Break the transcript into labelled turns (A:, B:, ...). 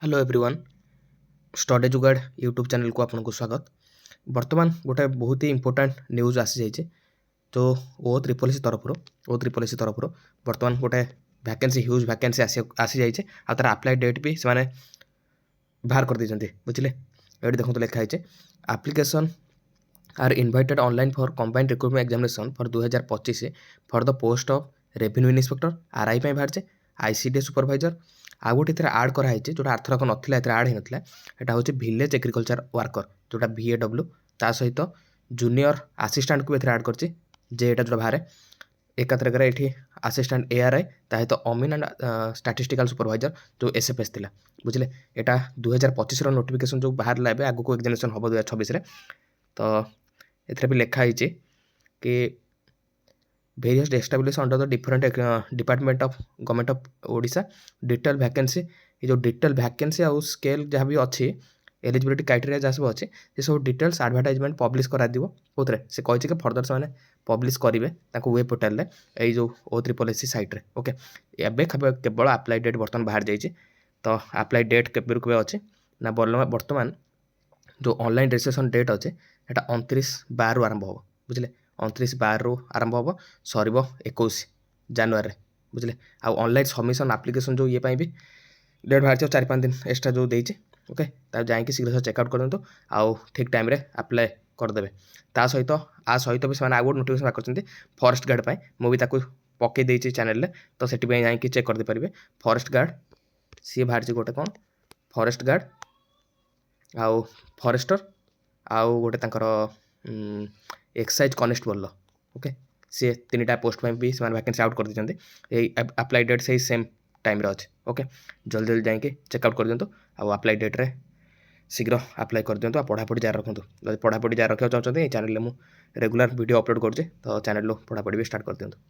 A: Hello everyone study जुगाड़ YouTube channel को आपको स्वागत। वर्तमान गोटे बहुत ही इंपोर्टेंट न्यूज आसी जाइए जो O SSS तरफ वर्तमान गोटे वैकेंसी ह्यूज वैकेंसी आसी जाइए आ तार अप्लाई डेट भी से बाहर कर देते बुझे। ये देखो लिखाई application are invited online for combined recruitment examination for 2025 for the post of revenue inspector RI बाहर आईसीडी सुपरवाइजर आउ गोटे इधर आड कराई जो आरथरक नाला आड होता है हूँ भिलेज एग्रिकल्चर वर्कर जोटा VAW ता सहित जूनियर आसिस्टांट को आड कर जेटा जो बाहर एकाथरक ये आसिस्टांट ARI सहित अमीन एंड स्टैटिस्टिकल सुपरवाइजर जो SFS थिला बुझे। यहाँ 2025 नोटिफिकेशन जो बाहर आगे को एग्जामिनेशन हम 2026 तो ये भी लिखाई कि various established under the different department of government of Odisha detail vacancy ये जो डिटेल वैकेंसी आउ स्केल जहाँ भी अच्छी एलिजिबिलिटी क्राइटेरिया जहाँ सब अच्छे ये सब डिटेल्स एडवर्टाइजमेंट पब्लिश करा कौन से कही कि फर्दर से पब्लिश करेंगे वेब पोर्टाल ये जो O SSS साइट रे ओके। एवं केवल अप्लाई डेट बर्तमान बाहर जाइए तो अप्लाई डेट के अच्छे ना बर्तमान जो ऑनलाइन रजिस्ट्रेशन डेट अच्छे यहाँ 29/12 आरंभ हो बुझे 29/12 आरंभ हम सर 21 जनवरी बुझे। आउ ऑनलाइन सबमिशन एप्लिकेशन जो ये भी डेट बाहर 4-5 दिन एक्सट्रा जो देती ओके जाकि शीघ्र चेकआउट कर दिखाँ आउ ठीक टाइम अप्लाई करदे ता सहित आ सहित भी आगे गोटे नोटिफिकेशन बाहर कर फॉरेस्ट गार्ड मुझे पकई देती चैनल तो से जाकि चेक करदे पारे फॉरेस्ट गार्ड सी बाहर गोटे कौन फॉरेस्ट गार्ड आउ फॉरेस्टर आउ गोटे एक्साइज कनेस्टेबल ओके सी 3टा पोस्ट भी से वैकेंसी आउट कर देते अप्लाई डेट से सेम टाइम अच्छे ओके। जल्दी जल्दी जाकि चेकआउट कर दिखाँ आउ अप्लाई डेट रे शीघ्र अप्लाई कर दिखाँ पढ़ापढ़ी जारी रखुँ जब पढ़ापढ़ी जारी रखा चाहते चैनल में रेगुलर वीडियो अपलोड कर तो चैनल पढ़ापढ़ी भी स्टार्ट कर दिखाँ।